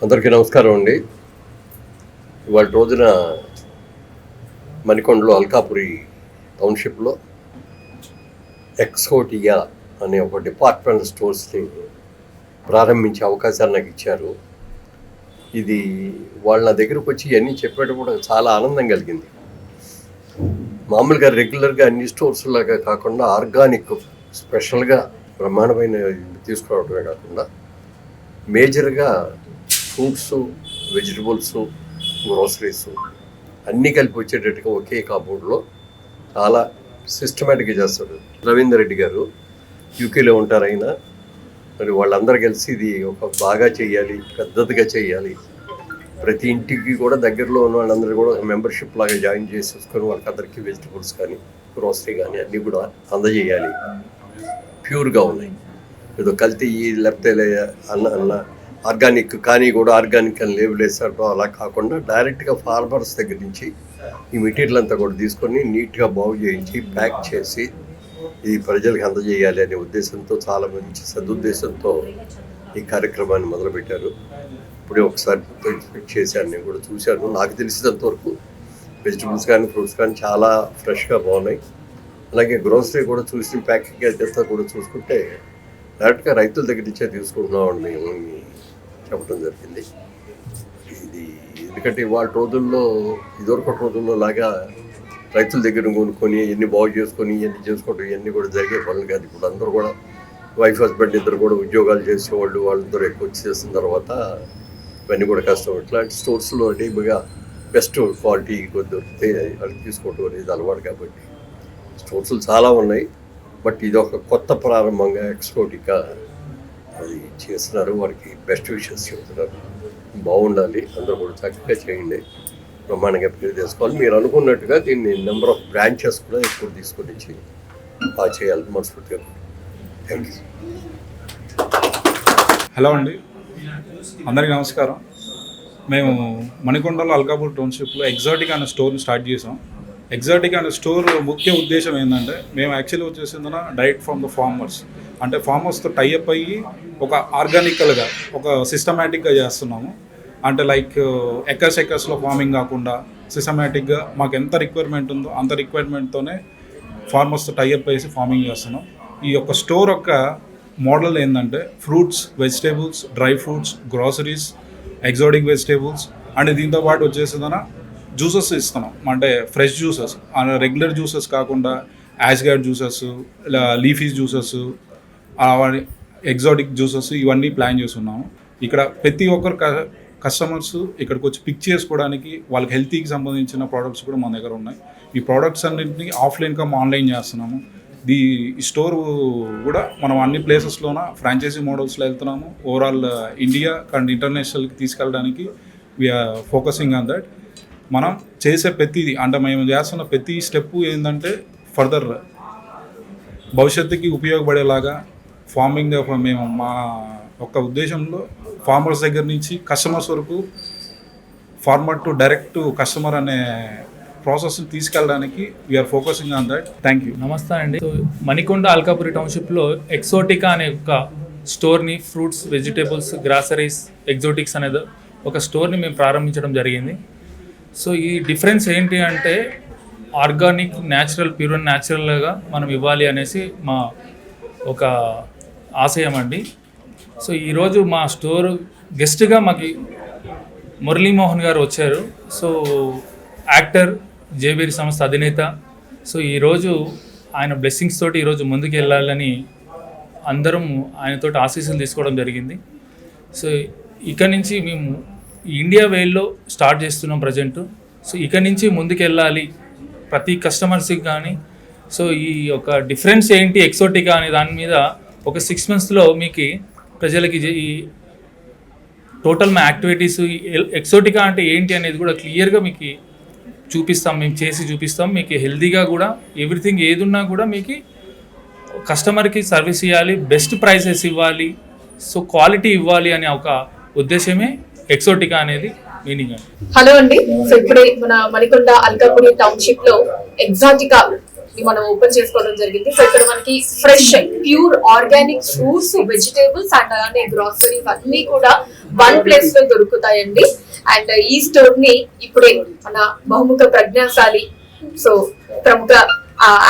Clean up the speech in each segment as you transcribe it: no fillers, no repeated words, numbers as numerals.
అందరికీ నమస్కారం అండి. ఇవాళ రోజున మణికొండలో అల్కాపురి టౌన్షిప్లో ఎక్సోటియా అనే ఒక డిపార్ట్మెంట్ స్టోర్స్ని ప్రారంభించే అవకాశాన్ని నాకు ఇచ్చారు. ఇది వాళ్ళ నా దగ్గరకు వచ్చి ఇవన్నీ చెప్పేటప్పుడు చాలా ఆనందం కలిగింది. మామూలుగా రెగ్యులర్గా అన్ని స్టోర్స్ లాగా కాకుండా ఆర్గానిక్ స్పెషల్గా బ్రహ్మాండమైన తీసుకురావడమే కాకుండా మేజర్గా ఫ్రూట్స్, వెజిటబుల్స్, గ్రోసరీస్ అన్నీ కలిపి వచ్చేటట్టుగా ఒకే కాంపౌండ్లో చాలా సిస్టమేటిక్గా చేస్తారు. రవీందర్ రెడ్డి గారు యూకేలో ఉంటారు. ఆయన మరి వాళ్ళందరూ కలిసి ఇది ఒక బాగా చేయాలి, పెద్దదిగా చేయాలి, ప్రతి ఇంటికి కూడా దగ్గరలో ఉన్న వాళ్ళందరూ కూడా మెంబర్షిప్ లాగా జాయిన్ చేసేసుకొని వాళ్ళకి అందరికీ వెజిటబుల్స్ కానీ గ్రోసరీ కానీ అన్నీ కూడా అందజేయాలి. ప్యూర్గా ఉన్నాయి, ఏదో కల్తీ లేకపోతే అన్న ఆర్గానిక్ కానీ కూడా ఆర్గానిక్ అని లేబుల్ వేసారు. అలా కాకుండా డైరెక్ట్గా ఫార్మర్స్ దగ్గర నుంచి ఈ మెటీరియల్ అంతా కూడా తీసుకొని నీట్గా బాగు చేయించి ప్యాక్ చేసి ఈ ప్రజలకు అందజేయాలి అనే ఉద్దేశంతో, చాలా మంచి సదుద్దేశంతో ఈ కార్యక్రమాన్ని మొదలుపెట్టారు. ఇప్పుడే ఒకసారి ఇన్స్పెక్ట్ చేశాను, నేను కూడా చూశాను. నాకు తెలిసినంత వరకు వెజిటబుల్స్ కానీ ఫ్రూట్స్ కానీ చాలా ఫ్రెష్గా బాగున్నాయి. అలాగే గ్రోసరీ కూడా చూసి ప్యాకింగ్ అదంతా కూడా చూసుకుంటే డైరెక్ట్గా రైతుల దగ్గర నుంచే తీసుకుంటున్నామని మేము చెప్పడం జరిగింది. ఇది ఎందుకంటే ఇవాళ రోజుల్లో ఇదివరకటి రోజుల్లో లాగా రైతుల దగ్గర కొనుక్కొని ఇవన్నీ బాగు చేసుకొని ఇవన్నీ చేసుకోవడం ఇవన్నీ కూడా జరిగే పనులు కాదు. ఇప్పుడు అందరూ కూడా వైఫ్ హస్బెండ్ ఇద్దరు కూడా ఉద్యోగాలు చేసేవాళ్ళు, వాళ్ళందరూ ఎక్కువ వచ్చి చేసిన తర్వాత ఇవన్నీ కూడా కష్టం. ఇట్లాంటి స్టోర్స్లో డీప్గా బెస్ట్ క్వాలిటీ దొరికితే వాళ్ళు తీసుకోవడం అనేది అలవాటు. కాబట్టి స్టోర్స్లు చాలా ఉన్నాయి, బట్ ఇది ఒక కొత్త ప్రారంభంగా ఎక్స్పోర్ట్గా అది చేస్తున్నారు. వారికి బెస్ట్ విషెస్ చెబుతున్నారు. బాగుండాలి, అందరూ కూడా చక్కగా చేయండి, బ్రహ్మాండంగా పేరు చేసుకోవాలి. మీరు అనుకున్నట్టుగా దీన్ని నెంబర్ ఆఫ్ బ్రాంచెస్ కూడా ఎక్కువ తీసుకొని ఇచ్చి బాగా చేయాలని మనస్ఫూర్తిగా. Thank you. హలో అండి, అందరికీ నమస్కారం. మేము మణికొండలో అల్కాపూర్ టౌన్షిప్లో ఎగ్జాటిక్ అనే స్టోర్ని స్టార్ట్ చేసాం. ఎగ్జాటిక్ అనే స్టోర్ ముఖ్య ఉద్దేశం ఏంటంటే, మేము యాక్చువల్లీ వచ్చేసిందన డైరెక్ట్ ఫ్రమ్ ద ఫార్మర్స్, అంటే ఫార్మర్స్తో టైఅప్ అయ్యి ఒక ఆర్గానికల్గా ఒక సిస్టమేటిక్గా చేస్తున్నాము. అంటే లైక్ ఎకర్స్లో ఫార్మింగ్ కాకుండా సిస్టమేటిక్గా మాకు ఎంత రిక్వైర్మెంట్ ఉందో అంత రిక్వైర్మెంట్తోనే ఫార్మర్స్తో టైఅప్ వేసి ఫార్మింగ్ చేస్తున్నాం. ఈ యొక్క స్టోర్ యొక్క మోడల్ ఏంటంటే fruits, vegetables, dry fruits, groceries, exotic vegetables and దీంతో పాటు వచ్చేసిందన జ్యూసెస్ ఇస్తున్నాం. అంటే ఫ్రెష్ జ్యూసెస్, రెగ్యులర్ జ్యూసెస్ కాకుండా ash gourd juices, leafy juices, exotic juices ఇవన్నీ ప్లాన్ చేస్తున్నాము. ఇక్కడ ప్రతి ఒక్కరు కస్టమర్స్ ఇక్కడికి వచ్చి పిక్ చేసుకోవడానికి వాళ్ళకి హెల్తీకి సంబంధించిన ప్రోడక్ట్స్ కూడా మన దగ్గర ఉన్నాయి. ఈ ప్రోడక్ట్స్ అన్నింటినీ ఆఫ్లైన్ కమ్ ఆన్లైన్ చేస్తున్నాము. ఈ స్టోర్ కూడా మనం అన్ని ప్లేసెస్లోన ఫ్రాంచైజీ మోడల్స్లో వెళ్తున్నాము. ఓవరాల్ ఇండియా అండ్ ఇంటర్నేషనల్కి తీసుకెళ్ళడానికి వీఆర్ ఫోకసింగ్ ఆన్ దట్. మనం చేసే ప్రతిదీ, అంటే మేము చేస్తున్న ప్రతి స్టెప్ ఏంటంటే ఫర్దర్ భవిష్యత్తుకి ఉపయోగపడేలాగా ఫార్మింగ్ మేము మా ఒక్క ఉద్దేశంలో ఫార్మర్స్ దగ్గర నుంచి కస్టమర్స్ వరకు, farmer to direct to customer అనే ప్రాసెస్ని తీసుకెళ్ళడానికి we're focusing on that. Thank you. నమస్తే అండి. మణికొండ అల్కాపురి టౌన్షిప్లో ఎక్సోటికా అనే ఒక స్టోర్ని, ఫ్రూట్స్, వెజిటేబుల్స్, గ్రాసరీస్, ఎగ్జోటిక్స్ అనేది ఒక స్టోర్ని మేము ప్రారంభించడం జరిగింది. సో ఈ డిఫరెన్స్ ఏంటి అంటే ఆర్గానిక్, న్యాచురల్, ప్యూర్ అండ్ న్యాచురల్గా మనం ఇవ్వాలి అనేసి మా ఒక ఆశయం అండి. సో ఈరోజు మా స్టోర్ గెస్ట్గా మాకు మురళీమోహన్ గారు వచ్చారు. సో యాక్టర్, జేబీరి సంస్థ అధినేత. సో ఈరోజు ఆయన బ్లెస్సింగ్స్ తోటి ఈరోజు ముందుకు వెళ్ళాలని అందరం ఆయనతోటి ఆశీస్సులు తీసుకోవడం జరిగింది. సో ఇక్కడి నుంచి మేము ఇండియా వేల్లో స్టార్ట్ చేస్తున్నాం ప్రజెంట్. సో ఇక్కడి నుంచి ముందుకు వెళ్ళాలి ప్రతి కస్టమర్స్కి కానీ. సో ఈ యొక్క డిఫరెన్స్ ఏంటి ఎక్సోటికా అనే దాని మీద ఒక 6 monthsలో మీకు ప్రజలకి ఈ టోటల్ మా యాక్టివిటీస్, ఎక్సోటికా అంటే ఏంటి అనేది కూడా క్లియర్గా మీకు చూపిస్తాం. మేము చేసి చూపిస్తాం. మీకు హెల్తీగా కూడా ఎవ్రీథింగ్ ఏది ఉన్నా కూడా మీకు కస్టమర్కి సర్వీస్ ఇవ్వాలి, బెస్ట్ ప్రైసెస్ ఇవ్వాలి, సో క్వాలిటీ ఇవ్వాలి అనే ఒక ఉద్దేశమే ఎక్సోటికా అనేది మీనింగ్ అండి. హలో అండి. సో ఇప్పుడే మన మణికొండ అల్కాపురి టౌన్షిప్ లో ఎగ్జాటికా మనం ఓపెన్ చేసుకోవడం జరిగింది. సో ఇక్కడ మనకి fresh pure organic fruits, vegetables and అలానే గ్రాసరీస్ అన్ని కూడా వన్ ప్లేస్ లో దొరుకుతాయండి. అండ్ ఈ స్టోర్ ని ఇప్పుడే మన బహుముఖ ప్రజ్ఞాశాలి, సో ప్రముఖ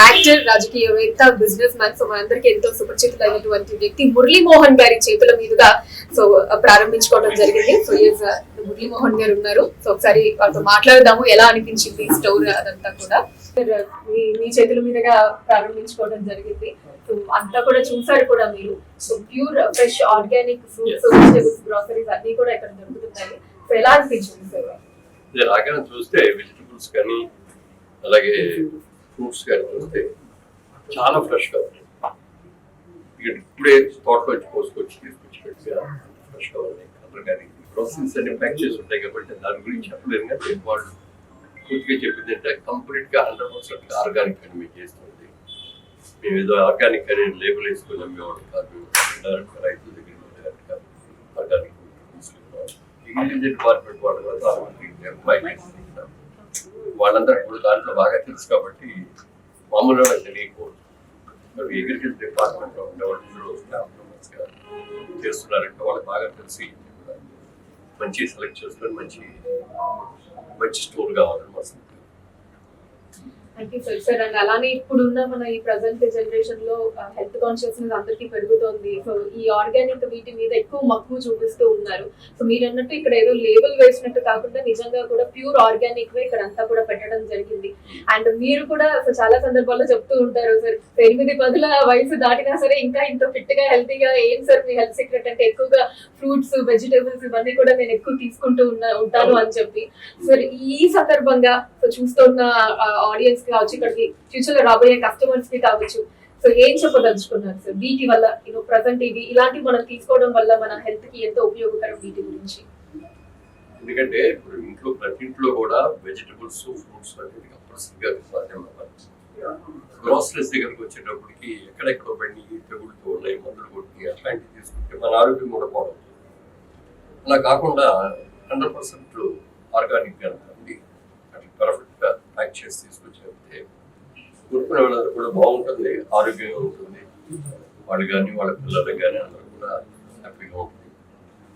యాక్టర్, రాజకీయవేత్త, బిజినెస్ మ్యాన్, సో మనందరికీ ఎంతో సుపరిచితులైనటువంటి వ్యక్తి మురళీమోహన్ గారి చేతుల మీదుగా సో ప్రారంభించుకోవడం జరిగింది. సో మురళీమోహన్ గారు ఉన్నారు. సో ఒకసారి వాళ్ళతో మాట్లాడదాము, ఎలా అనిపించింది స్టోర్ అదంతా కూడా. మీ చేతుల మీదుగా ప్రారంభించుకోవడం జరిగింది. సో అంతా కూడా చూసారు కూడా మీరు. So pure fresh organic fruits, vegetables, groceries అన్ని కూడా ఇక్కడ దొరుకుతున్నాయి. సో ఎలా అనిపించింది సార్? రాగానే చూస్తే వెజిటబుల్స్ కానీ అలాగే ఫ్రూట్స్ కానీ చూస్తే చాలా ఫ్రెష్గా ఉన్నాయి. ఇక్కడ ఇప్పుడే తోటలో వచ్చి పోసుకొచ్చి తీసుకొచ్చి పెట్టిగా ఫ్రెష్గా ఉన్నాయి. కలర్ కానీ గ్రోసరీస్ అన్ని ప్యాక్ చేసి ఉంటాయి కాబట్టి దాని గురించి చెప్పలేరు. కానీ వాళ్ళు పూర్తిగా చెప్పింది అంటే కంప్లీట్గా 100% ఆర్గానిక్ అని మేము చేస్తుంది. మేము ఏదో ఆర్గానిక్ అని లేబుల్ వేసుకుని అమ్మేవాడు కాదు. డైరెక్ట్గా రైతుల దగ్గర డైరెక్ట్గా ఆర్గానిక్ తీసుకున్నాం. డిపార్ట్మెంట్ వాళ్ళు వాళ్ళందరూ కూడా దాంట్లో బాగా తెలుసు కాబట్టి మామూలుగా తెలియకూడదు. అగ్రికల్చర్ డిపార్ట్మెంట్ లో ఉండేవాళ్ళు చేస్తున్నారంటే వాళ్ళకి బాగా తెలిసి మంచి సెలెక్ట్ చేసుకొని మంచి స్టోర్ కావాలని వస్తుంది. Thank you sir. అండ్ అలానే ఇప్పుడున్న మన ఈ ప్రజెంట్ జనరేషన్ లో హెల్త్ కాన్షియస్నెస్ అందరికీ పెరుగుతోంది. సో ఈ ఆర్గానిక్ వీటి మీద ఎక్కువ మక్కువ చూపిస్తూ ఉన్నారు. సో మీరు అన్నట్టు ఇక్కడ ఏదో లేబుల్ వేసినట్టు కాకుండా నిజంగా కూడా ప్యూర్ ఆర్గానిక్ వే ఇక్కడ అంతా కూడా పెట్టడం జరిగింది. అండ్ మీరు కూడా చాలా సందర్భాల్లో చెప్తూ ఉంటారు సార్, 8-10 వయసు దాటినా సరే ఇంకా ఇంత ఫిట్ గా హెల్తీగా ఏం సార్ మీ హెల్త్ సీక్రెట్ అంటే ఎక్కువగా ఫ్రూట్స్, వెజిటేబుల్స్ ఇవన్నీ కూడా నేను ఎక్కువ తీసుకుంటూ ఉంటాను అని చెప్పి. సార్ ఈ సందర్భంగా సో చూస్తున్న ఆడియన్స్ కావచ్చు, ఇక్కడికి ఫ్యూచర్ లో రాబోయే కస్టమర్స్ కి కావచ్చు, సో ఏం చెప్పదలుచుకున్నారు సార్ వీటి వల్ల? ప్రజెంట్ ఇలాంటివి మనం తీసుకోవడం వల్ల మన హెల్త్ కి ఎంతో ఉపయోగకరం వీటి గురించి? ఎందుకంటే ఇప్పుడు ప్రతి ఇంట్లో కూడా వెజిటబుల్స్, ఫ్రూట్స్ అనేది కంపల్సరీగా సాధ్యం అవ్వాలి. గ్రోసరీస్ దగ్గరకు వచ్చేటప్పటికి ఎక్కడెక్కడో బండి తెగుళ్ళతో ఉన్నాయి, మందులు కొట్టి అట్లాంటివి తీసుకుంటే మన ఆరోగ్యం కూడా బాగుంటుంది. అలా కాకుండా 100% ఆర్గానిక్ గా ఉంటుంది, అట్లా పర్ఫెక్ట్ గా ప్యాక్ చేసి తీసుకొచ్చేస్తే కొనుక్కునే వాళ్ళందరూ కూడా బాగుంటుంది, ఆరోగ్యంగా ఉంటుంది. వాళ్ళు కానీ వాళ్ళ పిల్లలకు కానీ అందరూ కూడా హ్యాపీగా ఉంటుంది.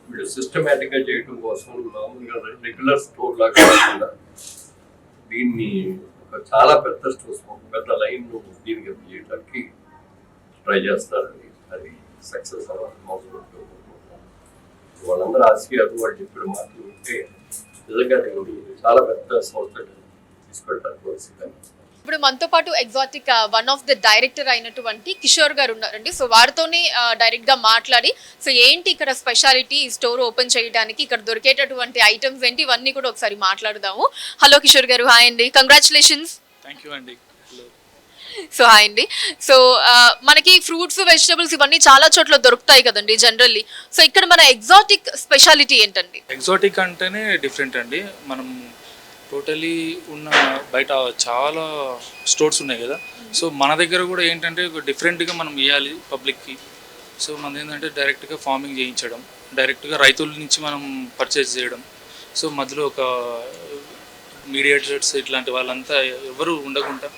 వీళ్ళు సిస్టమేటిక్ గా చేయడం కోసం మామూలుగా రెగ్యులర్ స్టోర్ లాగా కాకుండా దీన్ని ఒక చాలా పెద్ద స్టోర్స్, పెద్ద లైన్ దీనికి చేయడానికి ట్రై చేస్తారని, అది సక్సెస్ అవ్వాలి. వాళ్ళందరూ ఆశయాలు వాళ్ళు చెప్పిన మాటలు ఉంటే నిజంగా చాలా పెద్ద సంస్థ తీసుకెళ్ళడానికి వస్తుంది. ఇప్పుడు మనతో పాటు exotic one of the director అయినటువంటి కిషోర్ గారు ఉన్నారండి. సో వారితోనే డైరెక్ట్ గా మాట్లాడి సో ఏంటి ఇక్కడ స్పెషాలిటీ, ఈ స్టోర్ ఓపెన్ చేయడానికి ఇక్కడ దొరికేటటువంటి ఐటమ్స్ ఏంటి ఇవన్నీ కూడా ఒకసారి మాట్లాడదాము. హలో కిషోర్ గారు, హాయ్ అండి, కంగ్రాచులేషన్స్. థ్యాంక్ యూ అండి. సో హాయ్ అండి. సో మనకి ఫ్రూట్స్, వెజిటబుల్స్ ఇవన్నీ చాలా చోట్ల దొరుకుతాయి కదండి జనరల్లీ. సో ఇక్కడ మన ఎగ్జాటిక్ స్పెషాలిటీ ఏంటండి? ఎగ్జాటిక్ అంటేనే డిఫరెంట్ అండి. మనం టోటలీ ఉన్న బయట చాలా స్టోర్స్ ఉన్నాయి కదా, సో మన దగ్గర కూడా ఏంటంటే డిఫరెంట్గా మనం ఇవ్వాలి పబ్లిక్కి. సో మనది ఏంటంటే డైరెక్ట్గా ఫార్మింగ్ చేయించడం, డైరెక్ట్గా రైతుల నుంచి మనం పర్చేస్ చేయడం. సో మధ్యలో ఒక మీడియేటర్స్ ఇట్లాంటి వాళ్ళంతా ఎవరు ఉండకుండా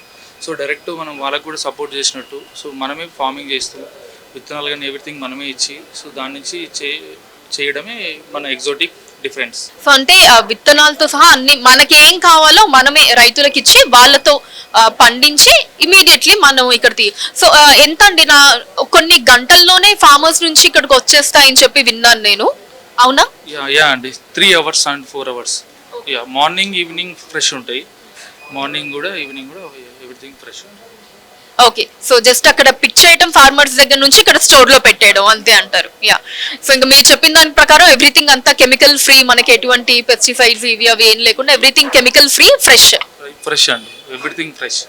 సో డైరెక్ట్ మనం వాళ్ళకు కూడా సపోర్ట్ చేసినట్టు, సో మనమే ఫార్మింగ్ చేస్తూ విత్తనాలు కానీ ఎవ్రీథింగ్ మనమే ఇచ్చి సో దాని నుంచి చేయడమే మన ఎగ్జాటిక్ డిఫరెన్స్. సో అంటే విత్తనాలతో సహా అన్ని మనకి ఏం కావాలో మనమే రైతులకు ఇచ్చి వాళ్ళతో పండించి ఇమీడియట్లీ మనం ఇక్కడ సో ఎంత అండి, నా కొన్ని గంటల్లోనే ఫార్మర్స్ నుంచి ఇక్కడికి వచ్చేస్తాయని చెప్పి విన్నాను నేను, అవునా? యా అండి, 3 hours and 4 hours. Yeah, morning evening fresh ఉంటాయి, మార్నింగ్ కూడా ఈవినింగ్ కూడా ఎవ్రీథింగ్ ఫ్రెష్ ఉంటుంది. ఓకే, సో జస్ట్ అక్కడ పిక్ చేయడం ఫార్మర్స్ దగ్గర నుంచి ఇక్కడ స్టోర్ లో పెట్టేయడం అంతే అంటారు. యా, సో ఇంకా మీరు చెప్పిన దాని ప్రకారం ఎవ్రీథింగ్ అంతా కెమికల్ ఫ్రీ, మనకి ఎటువంటి పెస్టిసైడ్స్ ఇవి అవి ఏం లేకుండా ఎవ్రీథింగ్ కెమికల్ ఫ్రీ, ఫ్రెష్ అండి, everything fresh.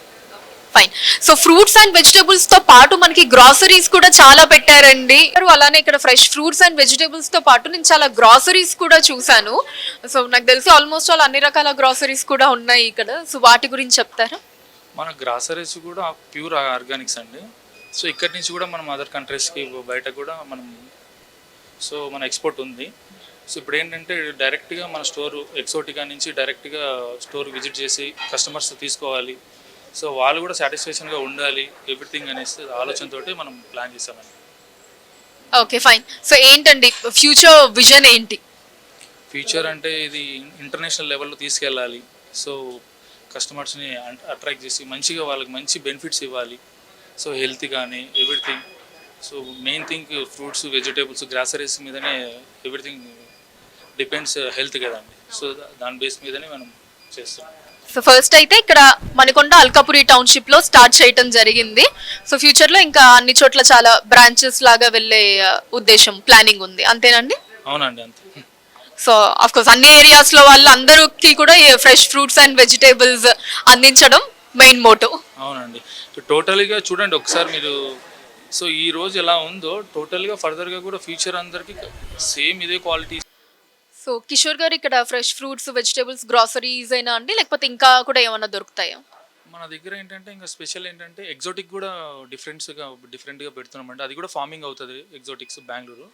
Fine. So fruits and vegetables తో పాటు మనకి గ్రాసరీస్ కూడా చాలా పెట్టారండి. అలానే ఇక్కడ ఫ్రెష్ ఫ్రూట్స్ అండ్ వెజిటబుల్స్ తో పాటు నేను చాలా గ్రాసరీస్ కూడా చూసాను. సో నాకు తెలిసి ఆల్మోస్ట్ ఆల్ అన్ని రకాల గ్రాసరీస్ కూడా ఉన్నాయి ఇక్కడ. సో వాటి గురించి చెప్తారా? మన గ్రాసరీస్ కూడా ప్యూర్ ఆర్గానిక్స్ అండి. సో ఇక్కడి నుంచి కూడా మనం అదర్ కంట్రీస్కి బయట కూడా మనం సో మన ఎక్స్పోర్ట్ ఉంది. సో ఇప్పుడు ఏంటంటే డైరెక్ట్గా మన స్టోర్ ఎక్సోటికా నుంచి డైరెక్ట్గా స్టోర్ విజిట్ చేసి కస్టమర్స్ తీసుకోవాలి, సో వాళ్ళు కూడా సాటిస్ఫాక్షన్గా ఉండాలి ఎవ్రీథింగ్ అనేసి ఆలోచనతోటి మనం ప్లాన్ చేసామండి. Okay, fine. సో ఏంటండి ఫ్యూచర్ విజన్ ఏంటి? ఫ్యూచర్ అంటే ఇది ఇంటర్నేషనల్ లెవెల్లో తీసుకెళ్ళాలి. సో కస్టమర్స్ని అట్రాక్ట్ చేసి మంచిగా వాళ్ళకి మంచి బెనిఫిట్స్ ఇవ్వాలి. సో హెల్త్ కానీ everything. So main thing fruits, vegetables, groceries మీదనే ఎవ్రీథింగ్ డిపెండ్స్ హెల్త్ కదండి. సో దాని బేస్ మీదనే మనం చేస్తాం. సో ఫస్ట్ అయితే ఇక్కడ మణికొండ అల్కాపురి టౌన్షిప్ లో స్టార్ట్ చేయటం జరిగింది. సో ఫ్యూచర్ లో ఇంకా అన్ని చోట్ల చాలా బ్రాంచెస్ లాగా వెళ్ళే ఉద్దేశం, ప్లానింగ్ ఉంది, అంతేనండి? అవునండి, అంతే. సో ఆఫ్ కోర్స్ అన్ని ఏరియాస్ లో వాళ్ళందరికీ కూడా ఫ్రెష్ ఫ్రూట్స్ అండ్ వెజిటేబుల్స్ అందించడం మెయిన్ మోటో. అవునండి. టోటల్గా చూడండి ఒకసారి మీరు. సో ఈ రోజు ఎలా ఉందో టోటల్గా ఫర్దర్గా కూడా ఫ్యూచర్ అందరికీ సేమ్ ఇదే క్వాలిటీ. సో కిషోర్ గారు ఇక్కడ ఫ్రెష్ ఫ్రూట్స్, వెజిటేబుల్స్, గ్రాసరీస్ అయినా అండి, లేకపోతే ఇంకా కూడా ఏమైనా దొరుకుతాయా? మన దగ్గర ఏంటంటే ఇంకా స్పెషల్ ఏంటంటే ఎగ్జాటిక్ కూడా డిఫరెంట్గా పెడుతున్నామండి. అది కూడా ఫార్మింగ్ అవుతుంది, ఎగ్జాటిక్స్ బెంగళూరు.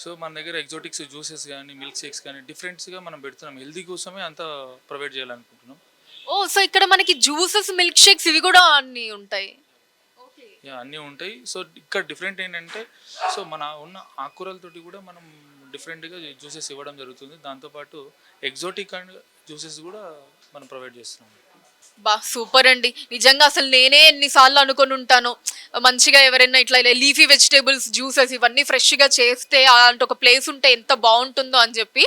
సో మన దగ్గర ఎగ్జాటిక్స్ జ్యూసెస్ కానీ, మిల్క్ షేక్స్ కానీ డిఫరెంట్స్గా మనం పెడుతున్నాం. హెల్తీ కోసమే అంతా ప్రొవైడ్ చేయాలనుకుంటున్నాం. ఓ, సో ఇక్కడ మనకి జ్యూసెస్, మిల్క్ షేక్స్ ఇవి కూడా అన్ని ఉంటాయి. అన్నీ ఉంటాయి. సో ఇక్కడ డిఫరెంట్ ఏంటంటే సో మన ఉన్న ఆకుకూరలతోటి కూడా మనం డిఫరెంట్గా జ్యూసెస్ ఇవ్వడం జరుగుతుంది. దాంతోపాటు ఎగ్జాటిక్ అండ్ జ్యూసెస్ కూడా మనం ప్రొవైడ్ చేస్తున్నాం. బా సూపర్ అండి. నిజంగా అసలు నేనే ఎన్నిసార్లు అనుకొని ఉంటాను, మంచిగా ఎవరైనా ఇట్లా లీఫీ వెజిటేబుల్స్ జ్యూసెస్ ఇవన్నీ ఫ్రెష్గా చేస్తే అలాంటి ఒక ప్లేస్ ఉంటే ఎంత బాగుంటుందో అని చెప్పి.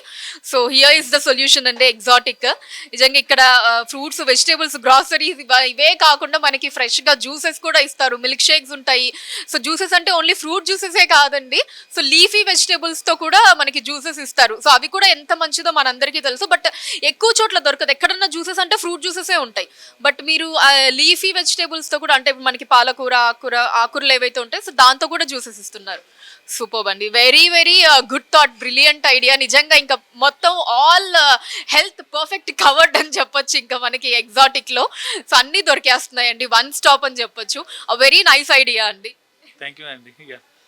So here is the solution అండి, ఎగ్జాటిక్. నిజంగా ఇక్కడ ఫ్రూట్స్, వెజిటేబుల్స్, గ్రాసరీస్ ఇవే కాకుండా మనకి ఫ్రెష్గా జ్యూసెస్ కూడా ఇస్తారు, మిల్క్ షేక్స్ ఉంటాయి. సో జ్యూసెస్ అంటే ఓన్లీ ఫ్రూట్ జ్యూసెసే కాదండి, సో లీఫీ వెజిటేబుల్స్తో కూడా మనకి జ్యూసెస్ ఇస్తారు. సో అవి కూడా ఎంత మంచిదో మనందరికీ తెలుసు. బట్ ఎక్కువ చోట్ల దొరకదు. ఎక్కడన్నా జ్యూసెస్ అంటే ఫ్రూట్ జ్యూసెసే ఉంటాయి. బట్ మీరు లీఫీ వెజిటేబుల్స్తో కూడా, అంటే మనకి పాలకూర, ఆకుకూరలు ఏవైతే ఉంటాయో సో దాంతో కూడా జ్యూసెస్ ఇస్తున్నారు. సూపర్ అండి, very very good thought, brilliant idea. నిజంగా ఇంకా మొత్తం ఆల్ హెల్త్ పర్ఫెక్ట్ కవర్డ్ అని చెప్పొచ్చు ఇంకా మనకి ఎగ్జాటిక్లో. సో అన్నీ దొరికేస్తున్నాయండి, వన్ స్టాప్ అని చెప్పొచ్చు. వెరీ నైస్ ఐడియా అండి. థ్యాంక్ యూ అండి.